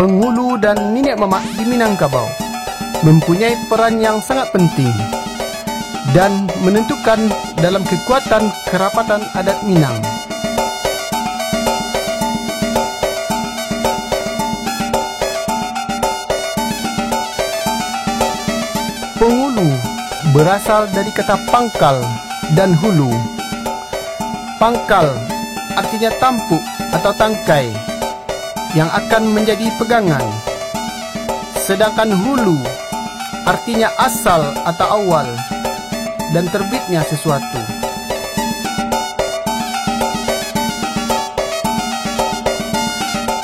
Penghulu dan nenek mamak di Minangkabau mempunyai peran yang sangat penting dan menentukan dalam kekuatan kerapatan adat Minang. Penghulu berasal dari kata pangkal dan hulu. Pangkal artinya tampuk atau tangkai yang akan menjadi pegangan. Sedangkan hulu artinya asal atau awal dan terbitnya sesuatu.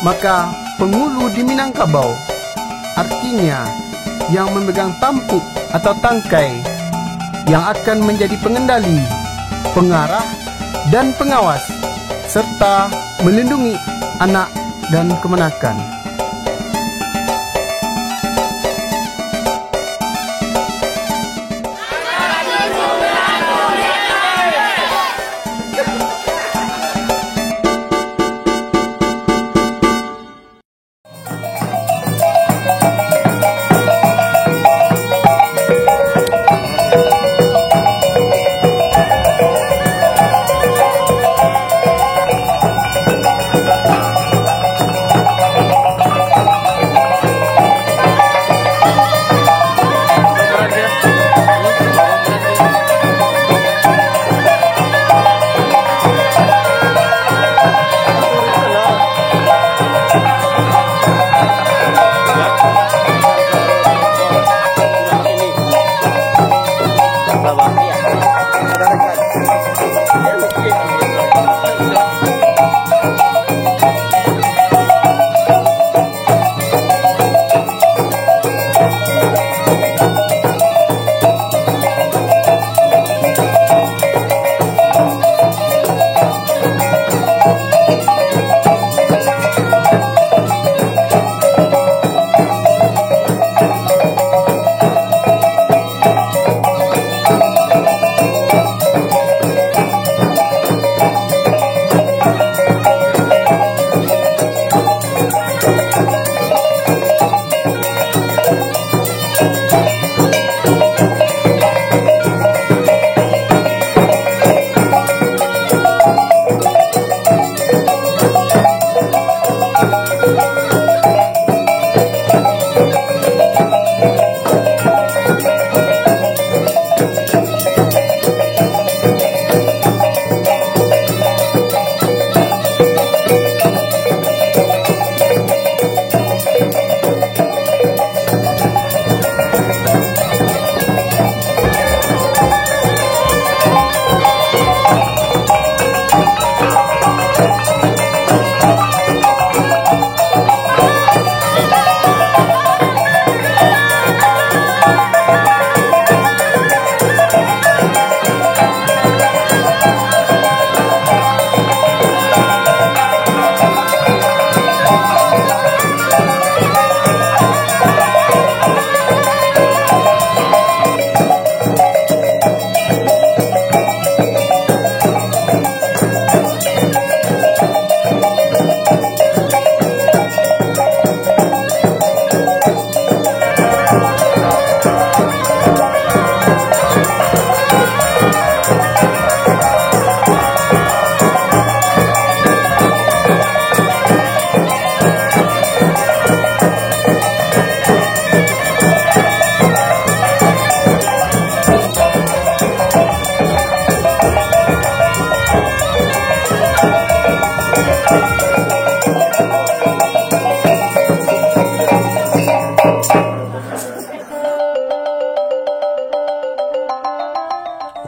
Maka penghulu di Minangkabau artinya yang memegang tampuk atau tangkai yang akan menjadi pengendali, pengarah dan pengawas serta melindungi anak dan kemenakan.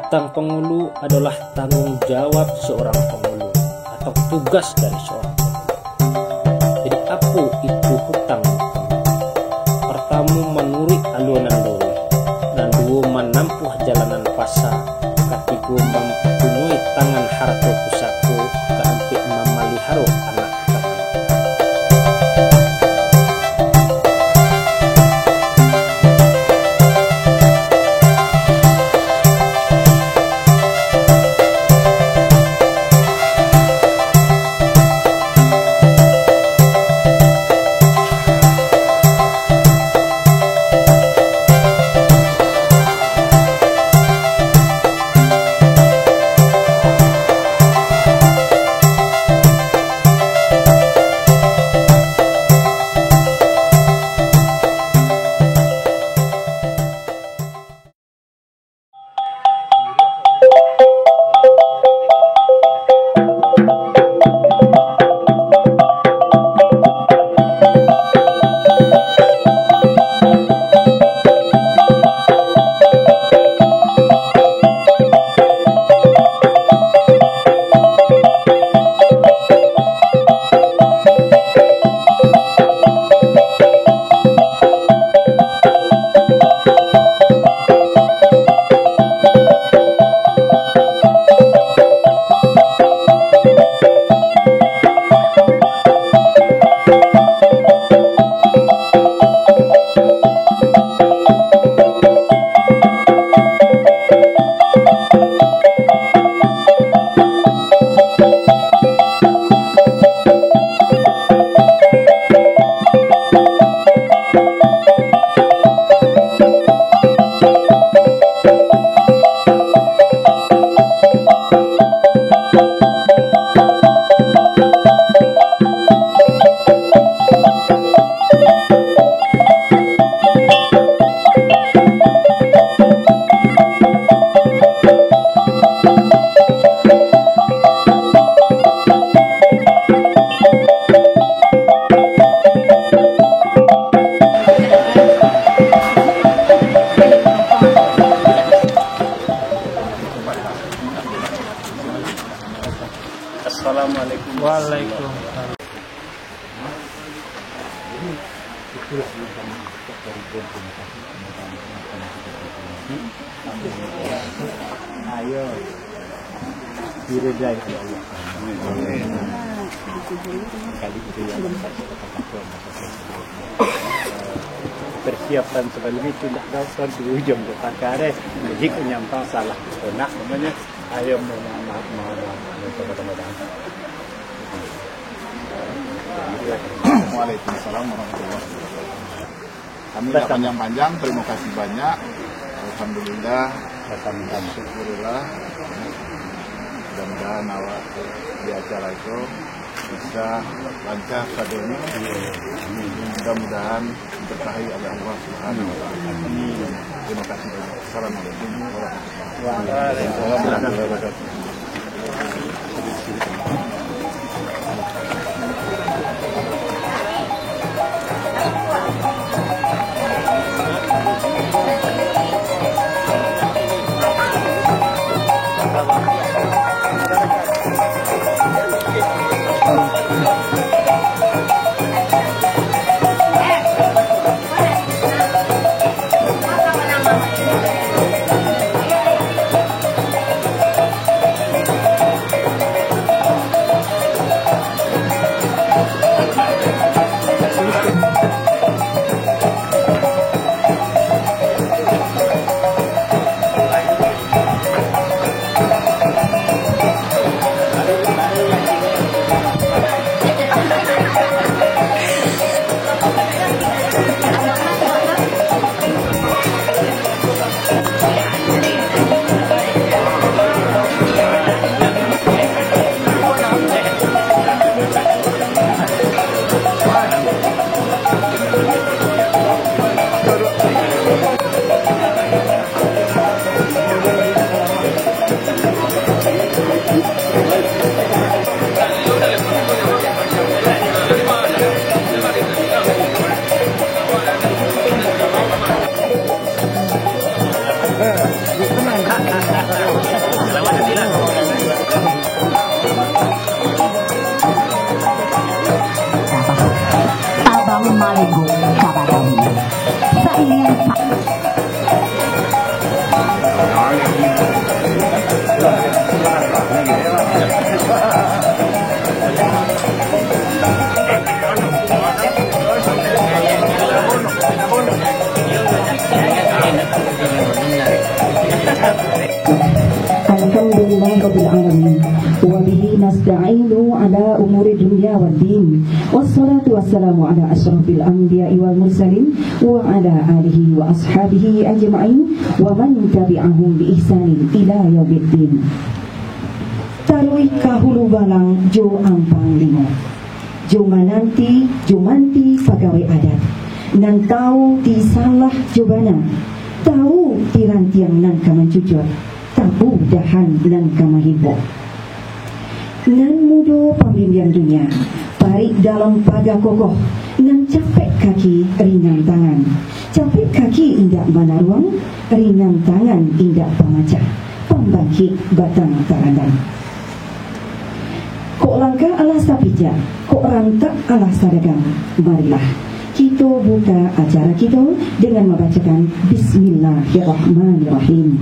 Hutang penghulu adalah tanggung jawab seorang penghulu atau tugas dari seorang penghulu. Jadi apa itu hutang? Pertama, menurut alunan doa, dan dua, menempuh jalanan pasar, ketiga, mempunyai tangan harta pusaka, keempat, memelihara anak ternak. Assalamualaikum. Waalaikumsalam. Ayo. Diridai oleh Allah. Kali itu yang persiapan sebelum itu tidak dapat di ujung perkara jika nyampang salah nak namanya ayo maaf Waalaikumsalam warahmatullahi wabarakatuh. Kami tidak panjang-panjang, terima kasih banyak. Alhamdulillah, syukurillah. Mudah-mudahan awak di acara itu bisa lancar kadonya. Mudah-mudahan berkahi oleh Allah Subhanahu wa taala. Terima kasih banyak. Assalamualaikum warahmatullahi wabarakatuh. Alhamdulillahirrabbilalamin wa bihi nasta'inu ala umuri dunya waddin wassalatu wassalamu ala asyrafil anbiya'i wal mursalin wa ala alihi wa ashabihi ajma'in wa man tabi'ahum bi ihsanin ila yaumiddin. Tarui kahulu balang jo ampang limo jo mananti pegawai adat nan tahu ti salah jobana tahu ti rantiang nan kamancucur tabu dahan dan kamahibo nan mudo pamimpian dunia parik dalam paga kokoh nan capek kaki ringan tangan capek kaki indak banaruang ringan tangan indak pamacah pembangkit batang tarandan kok langkah alas tapija kok rantak alas sadagang marilah kita buka acara kita dengan membacakan Bismillahirrahmanirrahim.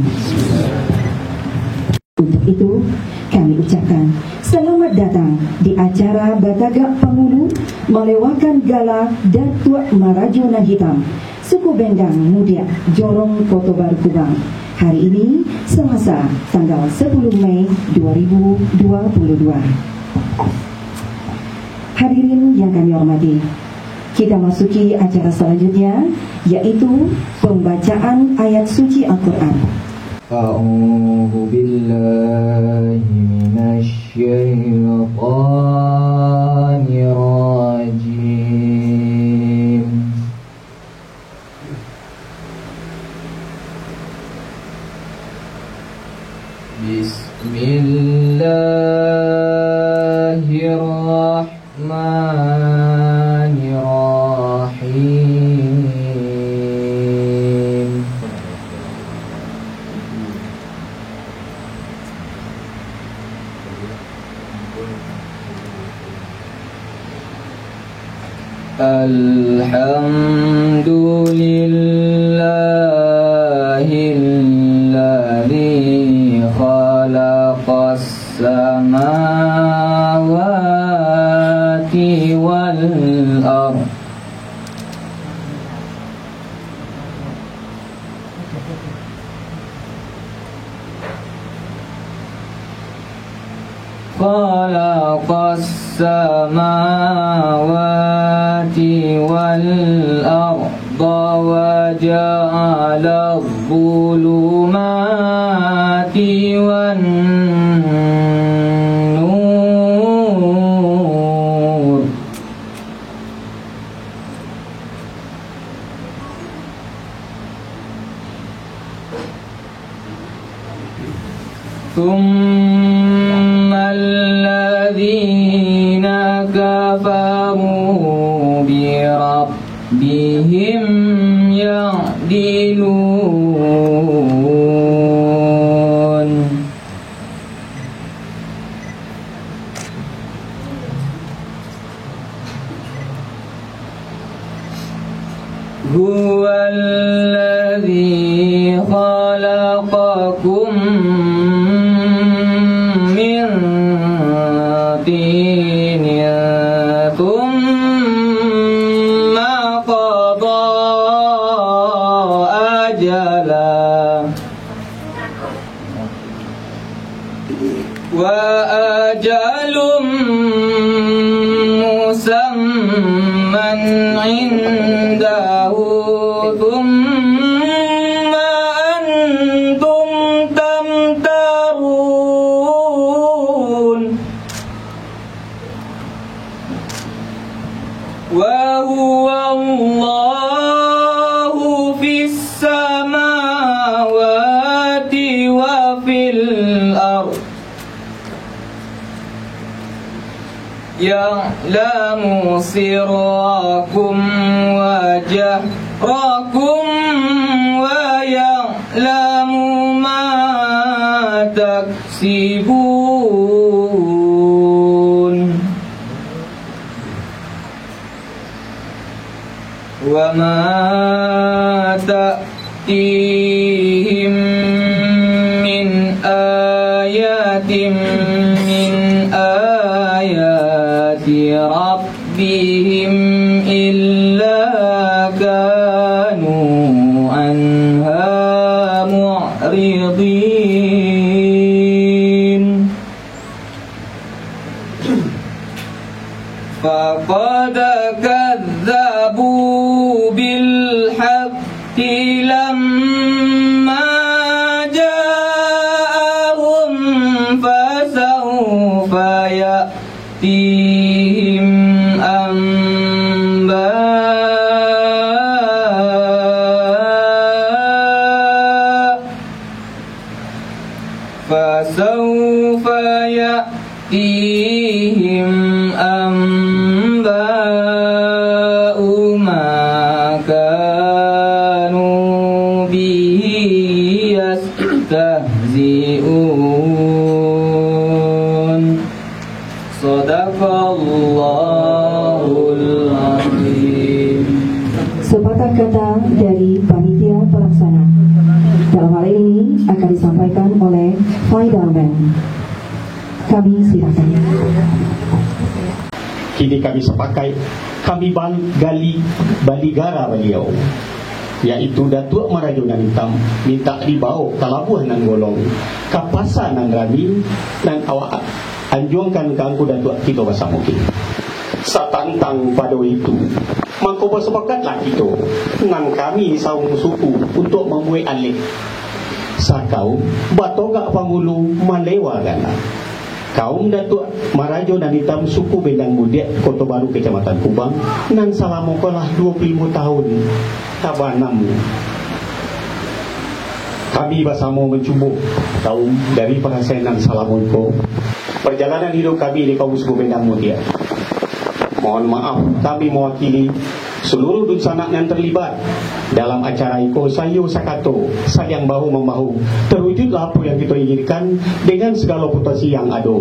Untuk itu kami ucapkan selamat datang di acara Batagak Pangulu melewahkan gala Datuk Marajona Hitam Suku Bendang Mudia Jorong Kota Baru Kubang hari ini Selasa tanggal 10 Mei 2022. Hadirin yang kami hormati, kita masuki acara selanjutnya, yaitu pembacaan ayat suci Al-Quran. A'udzu billahi minasy syaithanir rajim. Bismillahirrahmanirrahim. Alhamdulillahilladzi khalaqas samawati wal ardh. Khalaqas samawati wal arda wa ja'ala adh-dhulumati wan nur. الذين كفروا بربهم يعدلون. هو الذي خلقكم ثم قضى أجلا وأجل مسمى عنده ثم أنتم تمترون. وهو الله في السماوات وفي الأرض يعلم سركم وجهركم ويعلم ما تكسبون. وما تأتيهم من آيات من آيات ربهم إلا كانوا عنها معرضين. فقد كذبوا بالحق لما جاءهم فسوف يأتيهم أنباء فسوف يأتيهم أنباء ما كانوا به يستهزئون. Sadaqallahul azim. Sepatah kata dari panitia pelaksana. Dalam hal ini akan disampaikan oleh Faidarman. Kami silakan. Kini kami sepakai kami gali baligara beliau, yaitu Datuk Marajunan Hitam minta dibawa ke Labuan nan Golong, ke Pasar nan Rami, dan awak anjungkan ke Datuk kita bersama mungkin. Satantang pada itu, maka bersepakatlah kita dengan kami saung suku untuk membuat alih. Sakau batogak pangulu malewagan. Kaum Datuk Marajo dan Hitam suku Bendang Budiak Kota Baru Kecamatan Kubang nan salamokolah 25 tahun tabanam. Kami bersama mencuba kaum dari perasaan Salamonko perjalanan hidup kami di kaum suku Bendang Budiak. Mohon maaf kami mewakili seluruh dunsanak yang terlibat dalam acara Iko Sayu Sakato sayang bahu membahu terwujudlah apa yang kita inginkan dengan segala putasi yang ada.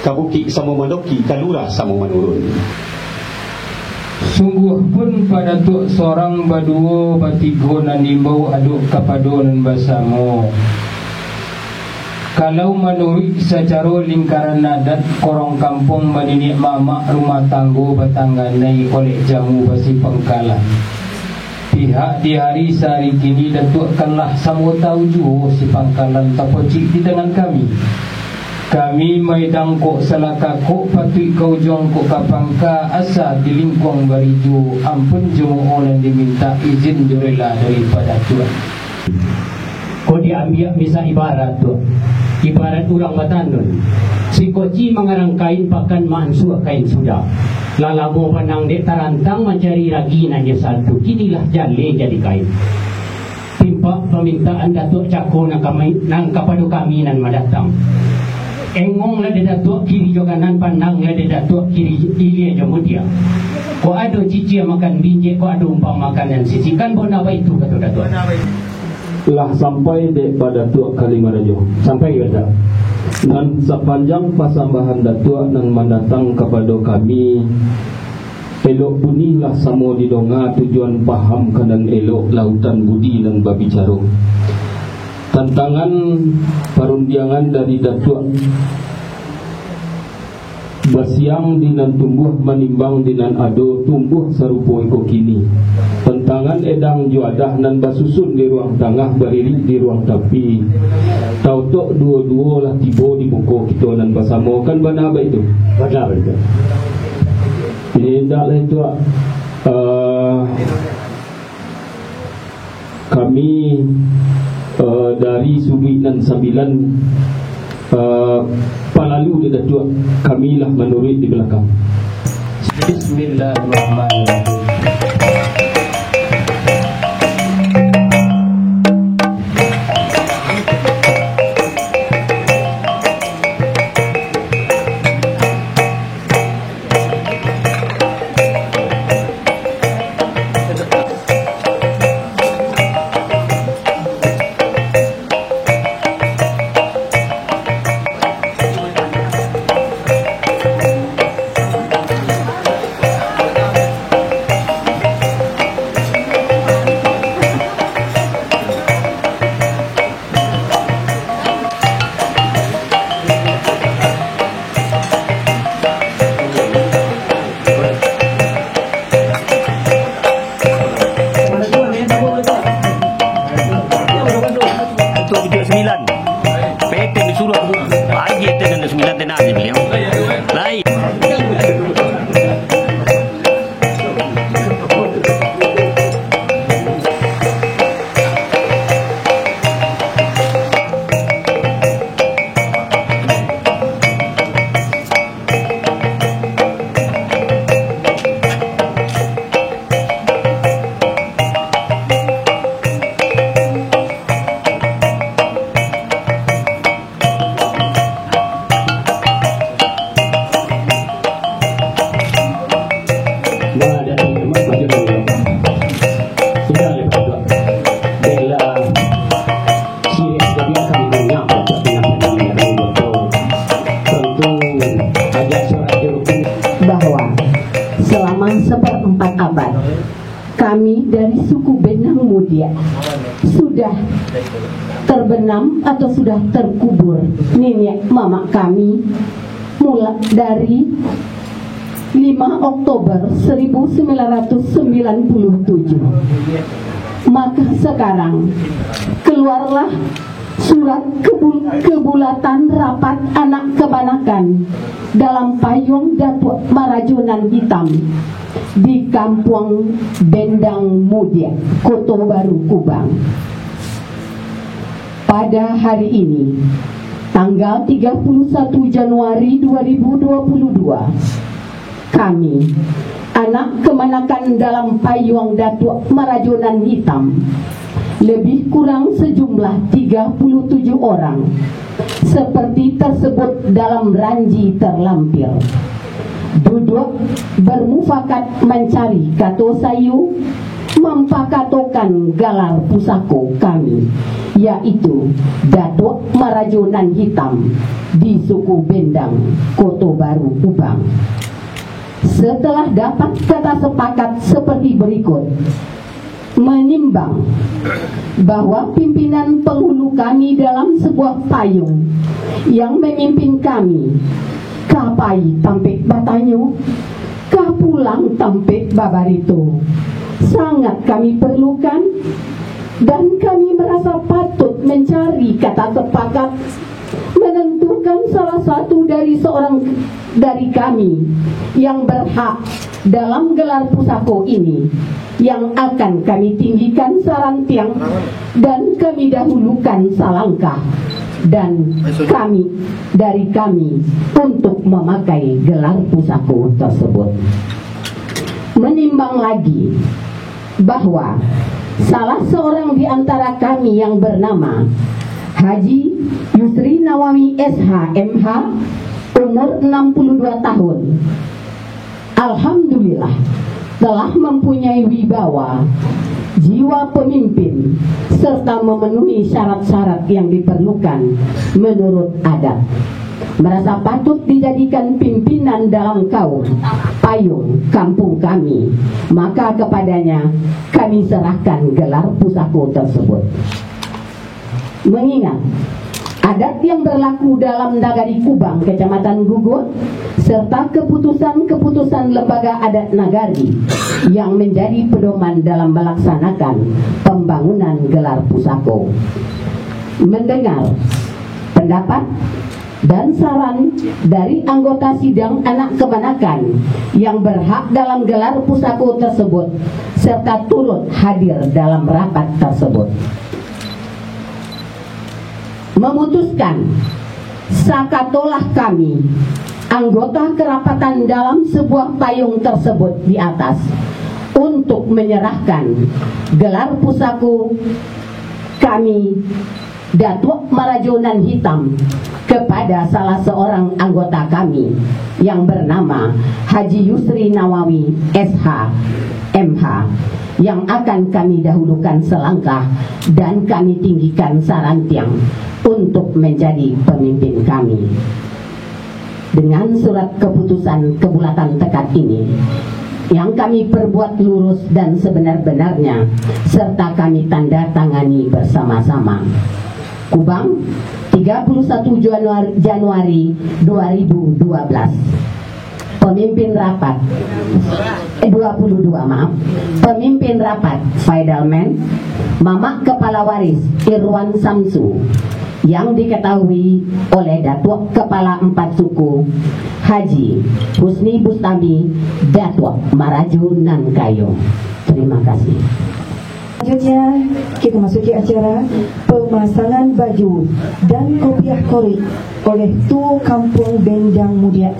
Kabuki sama mandoki kalurah sama menurun. Sungguh pun pada tu seorang baduo batigo nan nimbau aduk kapadon basamo. Kalau menurut secara lingkaran adat korong kampung maninik mamak rumah tanggo batangganai kolek jamu basi Pengkalan. Pihak di hari sehari kini datukkanlah samo tahu juo si Pangkalan tapocik di dengan kami. Kami maidang kok salaka kok patui kau jong kok kapangka asa di lingkong barijo ampun jemo olan diminta izin jurela daripada Tuhan. Kau diambil misal ibarat tu, ibarat orang Batanun. Si koci mengarang kain pakan mansua kain sudah. Lalabo panang dek tarantang mencari raginan dia satu. Kinilah jale jadi kain. Timpak permintaan Datuk Cako nang kapado kami nan madatang. Engong lah dia datuk kiri jo kanan pandang lah dia datuk kiri ilia jo mudia. Ko ado cici makan binjek, ko ado umpang makanan sisi kan bona apa itu kata datuk. Telah sampai pada Datuk Kalimarajo. Sampai ya tak? Dan sepanjang pasambahan Datuk nan mendatang kepada kami, elok bunilah samo didonga tujuan paham kanan elok lautan budi dan babicara. Tantangan perundiangan dari Datuk basiang dinan tumbuh menimbang dinan ado tumbuh serupa iko kini. Tantangan edang juadah nan basusun di ruang tengah beririk di ruang tapi. Tau tok dua-dua lah tiba di buku kita nan bersama kan bana apa itu? Betul betul. Ini hendaklah itu kami dari Subi dan Sambilan palalu di Datuk kami lah menurut di belakang. Bismillahirrahmanirrahim. Kami dari suku Benang Mudia sudah terbenam atau sudah terkubur nenek mamak kami mulai dari 5 Oktober 1997. Maka sekarang keluarlah surat kebulatan rapat anak kebanakan dalam payung Datuk Marajonan Hitam di Kampung Bendang Mudia, Kota Baru, Kubang. Pada hari ini, tanggal 31 Januari 2022, kami, anak kemanakan dalam payung Datuk Marajonan Hitam, lebih kurang sejumlah 37 orang, seperti tersebut dalam ranji terlampir, duduk bermufakat mencari kato sayu mempakatokan galar pusako kami, yaitu Datuk Marajonan Hitam di suku Bendang, Kota Baru, Kubang. setelah dapat kata sepakat seperti berikut, menimbang bahwa pimpinan penghulu kami dalam sebuah payung yang memimpin kami, kapai tampik batanyo, kapulang tampik babarito, sangat kami perlukan, dan kami merasa patut mencari kata sepakat menentukan salah satu dari kami yang berhak dalam gelar pusako ini, yang akan kami tinggikan sarantiang dan kami dahulukan salangkah dan kami untuk memakai gelar pusako tersebut. Menimbang lagi bahwa salah seorang di antara kami yang bernama Haji Yusri Nawawi SH MH, umur 62 tahun, alhamdulillah telah mempunyai wibawa, jiwa pemimpin, serta memenuhi syarat-syarat yang diperlukan menurut adat, merasa patut dijadikan pimpinan dalam kaum payung kampung kami, maka kepadanya kami serahkan gelar pusako tersebut. Mengingat adat yang berlaku dalam Nagari Kubang, Kecamatan Gugur, serta keputusan-keputusan lembaga adat Nagari yang menjadi pedoman dalam melaksanakan pembangunan gelar pusako. Mendengar pendapat dan saran dari anggota sidang anak kemenakan yang berhak dalam gelar pusako tersebut, serta turut hadir dalam rapat tersebut, memutuskan sakatolah kami anggota kerapatan dalam sebuah payung tersebut di atas untuk menyerahkan gelar pusako kami Datuk Marajonan Hitam kepada salah seorang anggota kami yang bernama Haji Yusri Nawawi SH MH, yang akan kami dahulukan selangkah dan kami tinggikan sarantiang untuk menjadi pemimpin kami. Dengan surat keputusan kebulatan tekad ini, yang kami perbuat lurus dan sebenar-benarnya, serta kami tanda tangani bersama-sama. Kubang, 31 Januari 2012. Pemimpin rapat 22 maaf. Pemimpin rapat Faidalman, Mamak Kepala Waris Irwan Samsu, yang diketahui oleh Datuk Kepala 4 Suku Haji Husni Bustami Datuk Maraju Nankayo. Terima kasih. Selanjutnya kita masuki acara pemasangan baju dan kopiah korik oleh Tu Kampung Bendang Mudia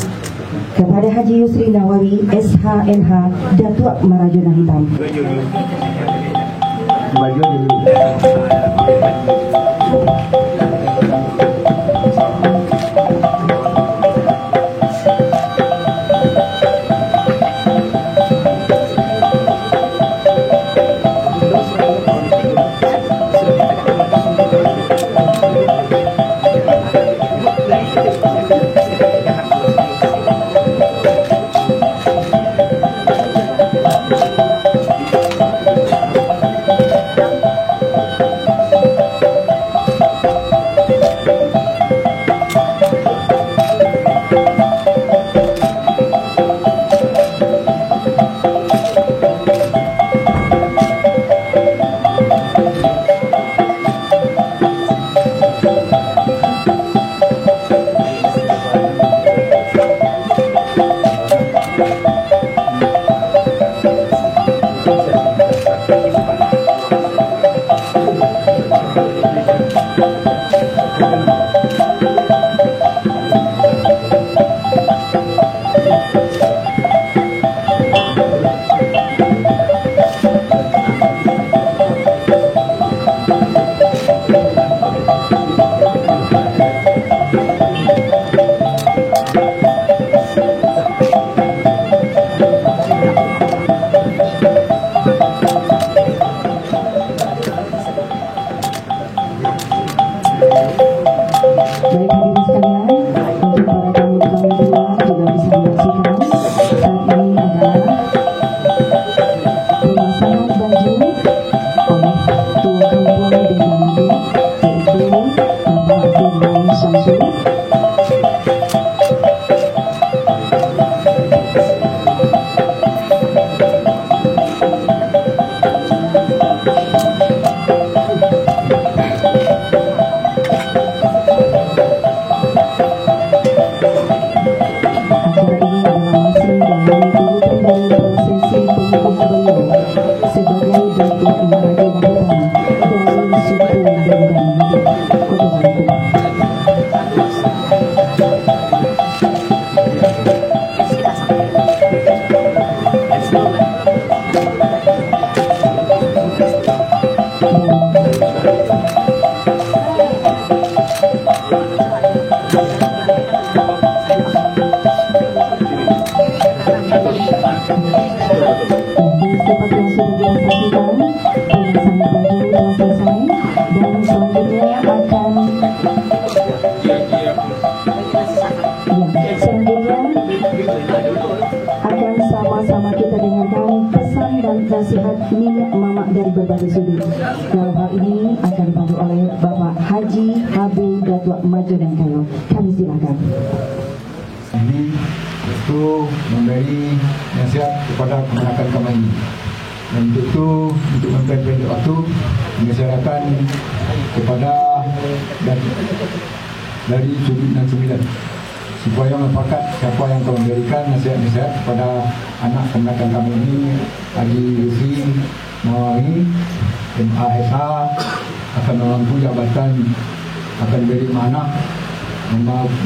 kepada Haji Yusri Nawawi SHMH Datuk Marajonan Hitam. Baju dulu. nasihat nenek mamak dari berbagai sudut. Dalam hal ini akan dibantu oleh Bapak Haji HB Datuk Maju dan Kayo. Kami silakan. Ini itu memberi nasihat kepada kemenakan kami. Dan untuk itu, untuk memperpendek waktu, mengisyaratkan kepada dari sudut dan sembilan supaya mempakat siapa yang akan memberikan nasihat-nasihat kepada anak kemenakan kami ini, Haji Yusri Nawawi MASH, akan memangku jabatan, akan beri mana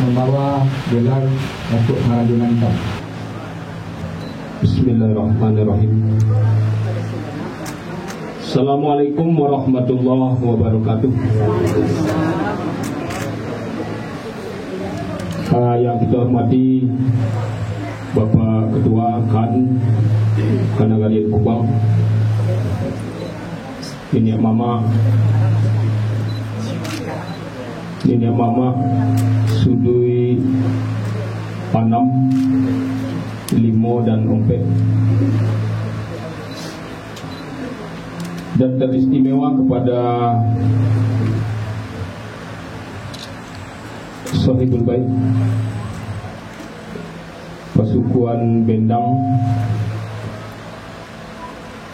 membawa gelar Datuk Marajunan Hitam. Bismillahirrahmanirrahim. Assalamualaikum warahmatullahi wabarakatuh. Yang kita hormati Bapak Ketua Kanagalian Kubang, Nenek Mama Sudui Panam Limo dan Ompet, dan teristimewa kepada Sohibul Bait Pasukuan Bendang.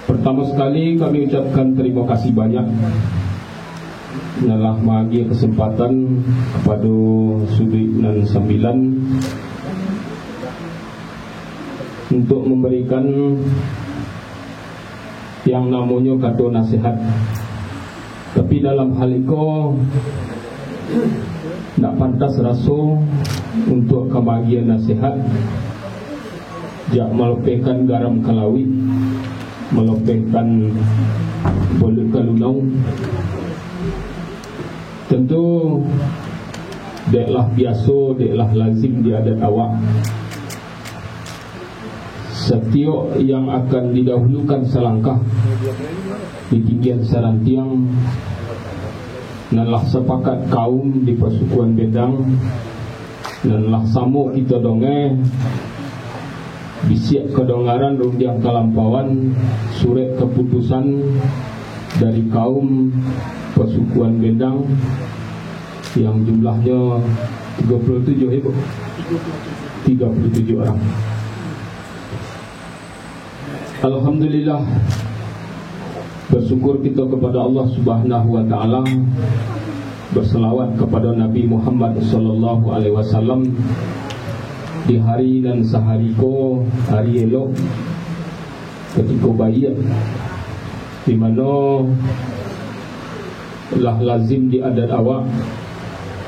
Pertama sekali kami ucapkan terima kasih banyak telah bagi kesempatan kepada Sudut dan Sembilan untuk memberikan yang namanya kata nasihat. Tapi dalam hal itu tak pantas rasa untuk kebahagiaan nasihat jak melepehkan garam kalawi, melepehkan bola kalunau. Tentu deklah biasa, deklah lazim di adat awak. Setiap yang akan didahulukan selangkah di tinggian sarantiang nanlah sepakat kaum di Pasukuan Bendang, nanlah samo kita donge bisiak kedongaran rundiang kalampauan surat keputusan dari kaum Pasukuan Bendang yang jumlahnya 37 ibu 37 orang. Alhamdulillah, bersyukur kita kepada Allah Subhanahu wa taala, berselawat kepada Nabi Muhammad sallallahu alaihi wasallam di hari dan sehari ko hari elok ketika bayat di mana lah lazim di adat awak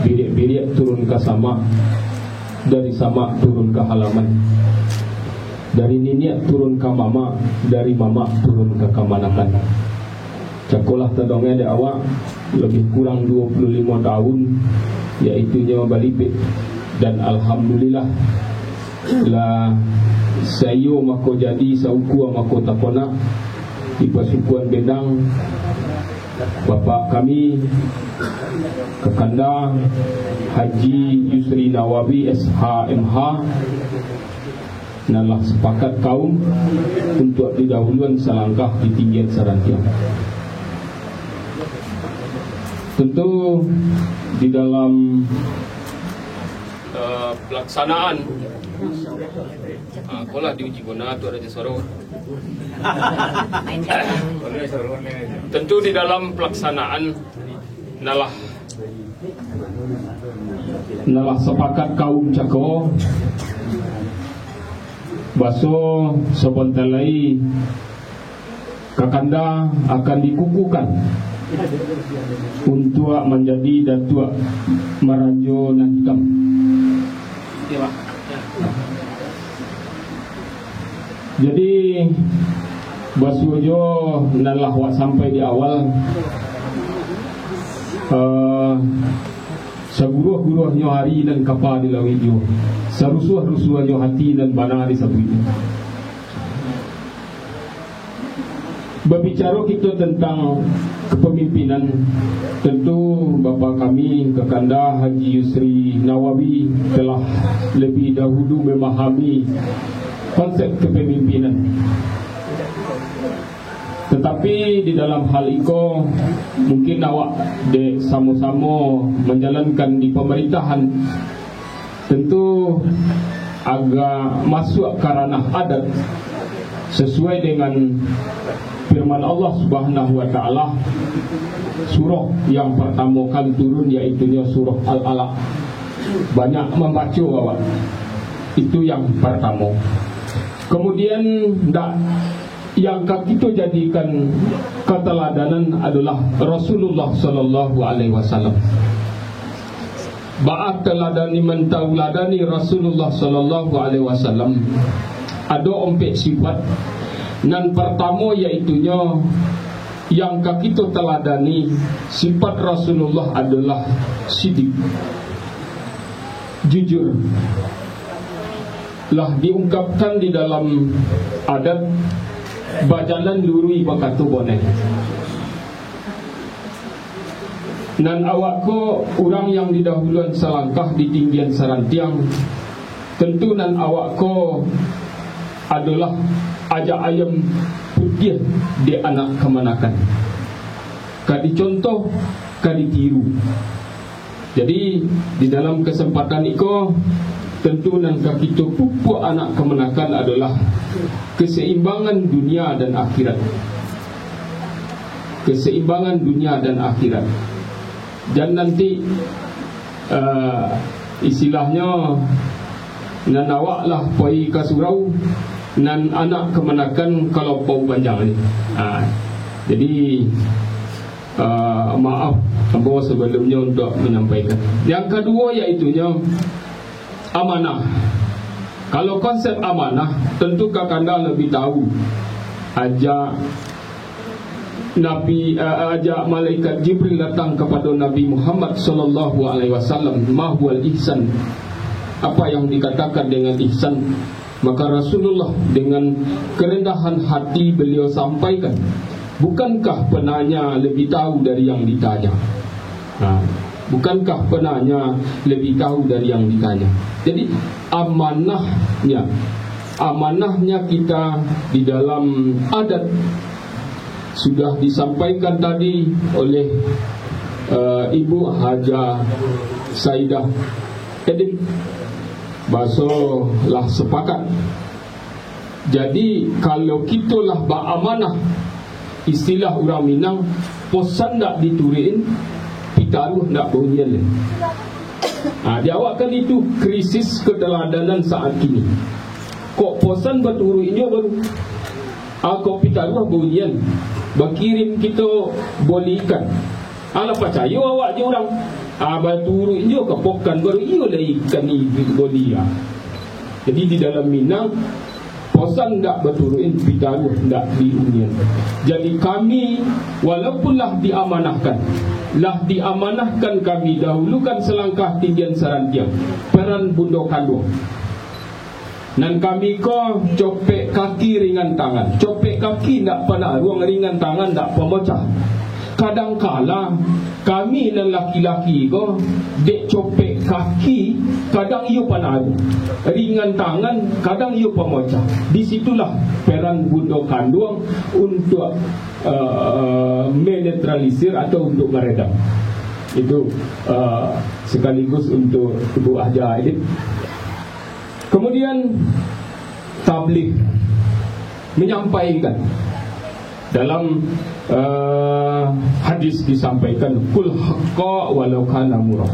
birik-birik turun ke sama, dari sama turun ke halaman, dari niniak turun ke mama, dari mama turun ke kamanakan. Cakulah terdongeng di awak lebih kurang 25 tahun, yaitu nyawa balibit. Dan alhamdulillah lah sayo mako jadi sauku mako tapona di Pasukuan Bendang. Bapak kami Kekanda Haji Yusri Nawawi SHMH nalah sepakat kaum untuk didahuluan selangkah di tinggian sarantiang. Tentu di dalam pelaksanaan kolah diuji guna tu ada soro. Tentu di dalam pelaksanaan nalah sepakat kaum Cako baso sebentalai Kakanda akan dikukuhkan untuk menjadi Datuk Marajunan Hitam. Jadi basujo nalah wak sampai di awal seguruh-guruhnya hari dan kapal di lawijo, serusuh-rusuhnya hati dan bana di sabuijo. Berbicara kita tentang kepemimpinan, tentu bapa kami Kekanda Haji Yusri Nawawi telah lebih dahulu memahami konsep kepemimpinan. Tetapi di dalam hal itu mungkin awak dek sama-sama menjalankan di pemerintahan, tentu agak masuk ke ranah adat sesuai dengan firman Allah Subhanahu wa taala surah yang pertama kali turun, yaitu surah Al-Alaq. Banyak membaca awak. Itu yang pertama. Kemudian yang kita jadikan keteladanan adalah Rasulullah sallallahu alaihi wasallam. Ba'at teladani mentauladani Rasulullah sallallahu alaihi wasallam. Ada 4 sifat. Nan pertama iaitunya yang kita teladani sifat Rasulullah adalah sidik, jujur. Lah diungkapkan di dalam adat bajalan lurui bakatu boneh. Nan awak ko orang yang didahuluan selangkah di tinggian sarantiang, tentu nan awak ko adalah ajak ayam putih di anak kemanakan. Kadi contoh, kadi tiru. Jadi di dalam kesempatan itu tentu nan kita pupuk anak kemenakan adalah keseimbangan dunia dan akhirat. Keseimbangan dunia dan akhirat. Dan nanti istilahnya nan awak lah poi kasurau nan anak kemenakan kalau pau panjang ni. Jadi maaf Ambo sebelumnya untuk menyampaikan. Yang kedua iaitunya amanah. Kalau konsep amanah, tentu kakanda lebih tahu. Ajak malaikat Jibril datang kepada Nabi Muhammad sallallahu alaihi wasallam, mahwal ihsan. Apa yang dikatakan dengan ihsan? Maka Rasulullah dengan kerendahan hati beliau sampaikan, bukankah penanya lebih tahu dari yang ditanya? Bukankah penanya lebih tahu dari yang ditanya? Jadi amanahnya kita di dalam adat sudah disampaikan tadi oleh Ibu Haja Saidah Edip. Basolah sepakat. Jadi kalau kitalah beramanah, istilah orang Minang, posan tak diturin, pitaruh tak bunyian. Diawakkan itu krisis keteladanan saat ini. Kok posan berturuinnya baru kok pitaruh bunyian, berkirim kita bolikan. Ala percaya awak je orang berturut je kepokan baru ia lah ikan ni bolia. Jadi di dalam Minang posan tak berturuin, pitaruh tak diunian. Jadi kami walaupun lah diamanahkan kami dahulukan selangkah tinggian sarantiang peran bundo kandung. Dan kami ko copek kaki ringan tangan. Copek kaki tak pernah, ruang ringan tangan tak pemecah. Kadang-kala kami dan laki-laki ko dek copek kaki, kadang ia pernah ringan tangan, kadang ia pemecah. Disitulah peran bundo kandung untuk menetralisir atau untuk meredam. Itu sekaligus untuk Ibu Haja Edip. Kemudian tabligh, menyampaikan. Dalam hadis disampaikan, kul haqqa walau kana murah.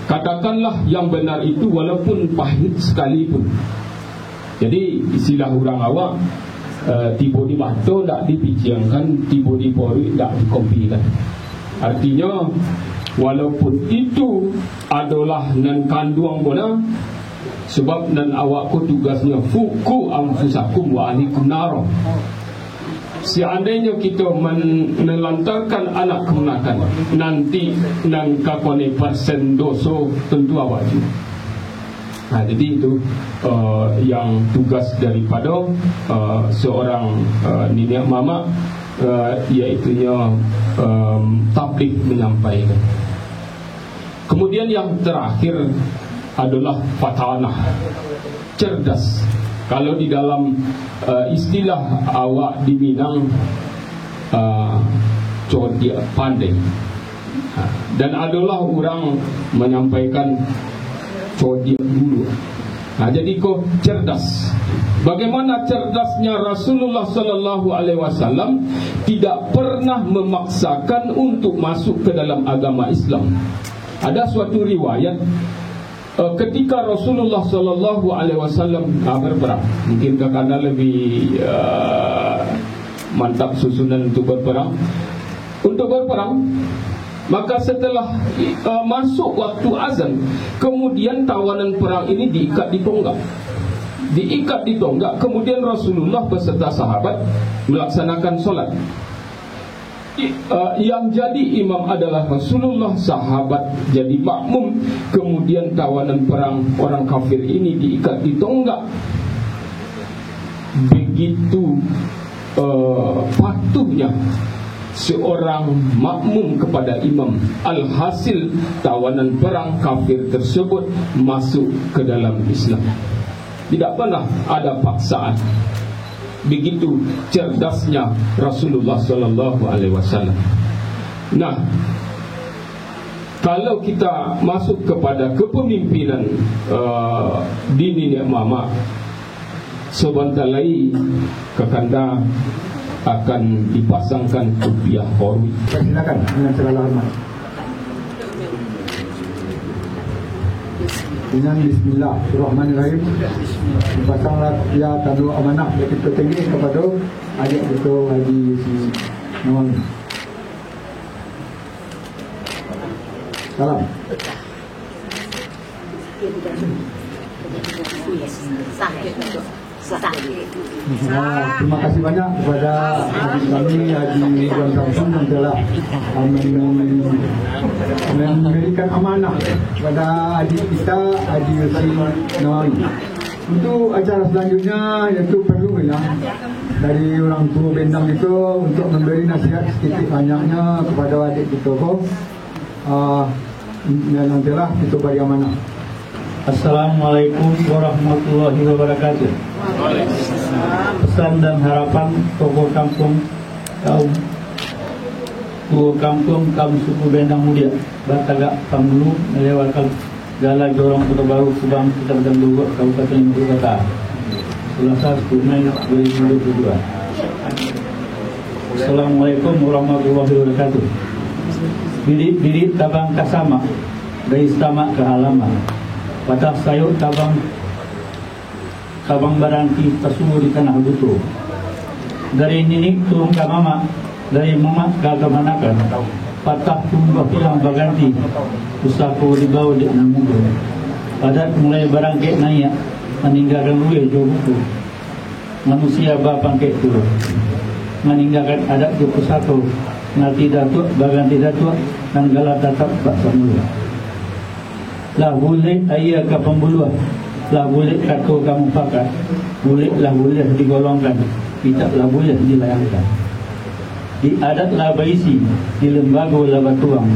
Katakanlah yang benar itu walaupun pahit sekalipun. Jadi istilah orang awak, tiba di mata tak dipicangkan, tiba di pori tak dikompikan. Artinya walaupun itu adalah nan kandung benar, sebab nan awakku tugasnya fuku anfusakum wa ahlikum nar. Seandainya kita menelantarkan anak kemenakan, nanti nang kakone persen doso tentu awak juga. Jadi itu yang tugas daripada seorang nenek mama, iaitunya tabligh, menyampaikan. Kemudian yang terakhir adalah fatanah, cerdas. Kalau di dalam istilah awak di Minang, dia pandai. Dan adalah orang menyampaikan dia dulu. Jadi kau cerdas. Bagaimana cerdasnya Rasulullah sallallahu alaihi wasallam tidak pernah memaksakan untuk masuk ke dalam agama Islam. Ada suatu riwayat ketika Rasulullah sallallahu alaihi wasallam berperang, mungkin karena lebih mantap susunan untuk berperang. Maka setelah masuk waktu azan, kemudian tawanan perang ini diikat di tonggak. Kemudian Rasulullah beserta sahabat melaksanakan solat. Yang jadi imam adalah Rasulullah, sahabat jadi makmum. Kemudian tawanan perang orang kafir ini diikat di tonggak. Begitu patuhnya seorang makmum kepada imam, alhasil tawanan perang kafir tersebut masuk ke dalam Islam. Tidak pernah ada paksaan. Begitu cerdasnya Rasulullah sallallahu alaihi wasallam. Nah, kalau kita masuk kepada kepemimpinan di nenek mama, sebentar lagi kekanda akan dipasangkan kopiah korwi. Silakan dengan segala hormat. Dengan Bismillahirrahmanirrahim. Dipasanglah kopiah tanda amanah yang kita tinggi kepada adik betul Haji Nawang. Salam. Terima kasih banyak kepada kami Haji Ridwan Samsun yang telah memberikan amanah kepada adik kita Haji Yusri Nawawi. Untuk acara selanjutnya, iaitu perlu dari orang tua bendang itu untuk memberi nasihat sedikit banyaknya kepada adik kita. Nantilah kita beri amanah. Assalamualaikum warahmatullahi wabarakatuh. Pesan dan harapan tokoh kampung kaum suku Bendang Mudia Batagak Pamulu melewatkan Jalan Jorong Kota Baru Subang Kecamatan Bogor Kabupaten Purwakarta Selasa 10 Mei 2022. Assalamualaikum warahmatullahi wabarakatuh. Birit tabang kasama dari istama ke halaman patah sayur tabang baranti tersuruh di tanah butuh. Dari ninik turun ke mama, dari mama ke kemanakan, patah tumbah hilang baganti, usahaku dibawa di namudu. Adat mulai barangkek naik, meninggalkan luwe jauh buku. Manusia bapangkek turun, meninggalkan adat di pusako, nanti datuk, baganti datuk, dan galah tatap baksa mulu. Lah boleh ayah ke pembuluh, lah boleh kata kamu pakat, bolehlah boleh digolongkan, tidaklah boleh dilayangkan. Di adat lah baisi, di lembaga lah batuang,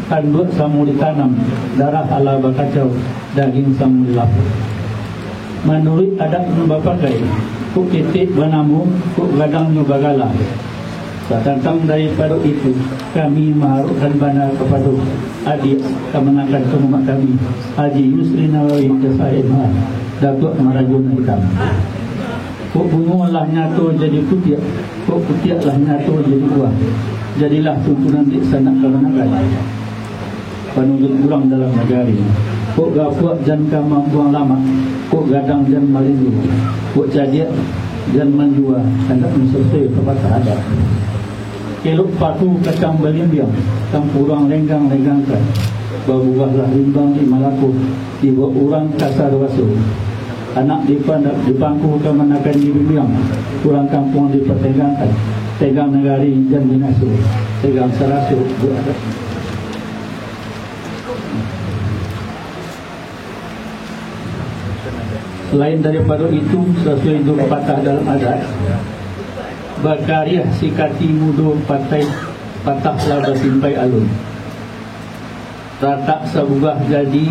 tanduk samu ditanam, darah ala bakacau, daging samu dilapuk. Menurut adat membapakai, kuk titik banamu, kuk gadang nyubagalah. Tentang daripada itu, kami mengharapkan bana kepada adik kemenangan kemumat kami Haji Yusri Nawawi Jasa'imah Datuk Marajun Hitam. Kok bunuhlah nyato jadi putiak, kok putiaklah nyato jadi buah. Jadilah tuntunan di sana kemenangan penuntut kurang dalam negari. Kok gafuak jan kama buang lama, kok gadang jan malindu, kok jadiak jan menjua, hendak menselesai tempat ada. Keluk patu kacang belimbiang, kampurang lenggang-lenggangkan. Babugahlah limbang di malaku, tiba orang kasar wasu. Anak dipangku kemanakan di bimbing, pulang kampung dipertegangkan. Tegang negari dan binasu, tegang serasu berada. Selain daripada itu, sesuai itu patah dalam adat, Bakaria sikati mudo patah laba simpai alun. Ratak sabugah jadi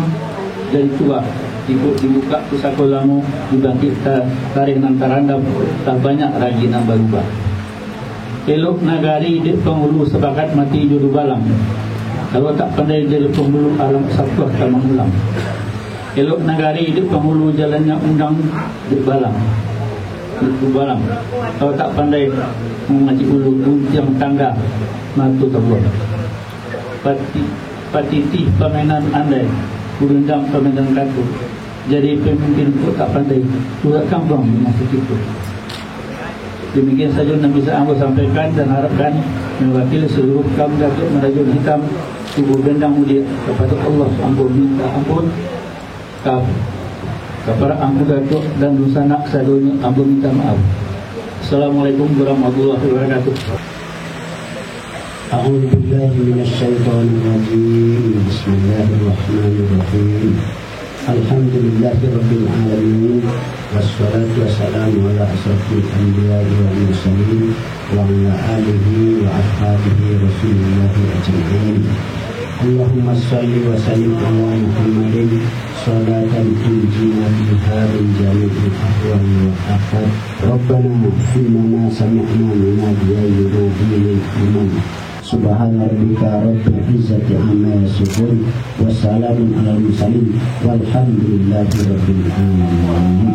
tua. Dibuka pusaka lamu dibangkit tarikh nantarandam tak banyak ragi nambah rubah. elok nagari di penghulu sebakat mati juru balang. Kalau tak pandai jadi penghulu alam sabtuah tak mengulang. Elok nagari di penghulu jalannya undang di balang. Di balang. Kalau tak pandai mengaji ulu yang tangga matu terbuat. Patiti permainan andai, berundang permainan kartu. Jadi pemimpin itu tak pandai, buat kampung masuk itu. Demikian saja yang bisa aku sampaikan dan harapkan mewakili seluruh kaum Datuk Merajun Hitam Tubuh Bendang Mudia kepada Allah ampun minta ampun kepada Angku Datuk dan Nusanak sadunya ampun minta maaf. Assalamualaikum warahmatullahi wabarakatuh. A'udzu billahi minasyaitonir rajim. Bismillahirrahmanirrahim. Alhamdulillahirabbil alamin wassalatu wassalamu ala asrofil anbiya'i wal mursalin wa ala alihi wa ashabihi rasulillahi ajma'in. Allahumma shalli wa sallim ala Muhammadin salatan tunjina biha min jami'il ahwali wal afat. Rabbana innana sami'na munadiyan yunadi lil iman. Subhana rabbika rabbil izzati amma yasifun wa salamun alal mursalin walhamdulillahi rabbil alamin.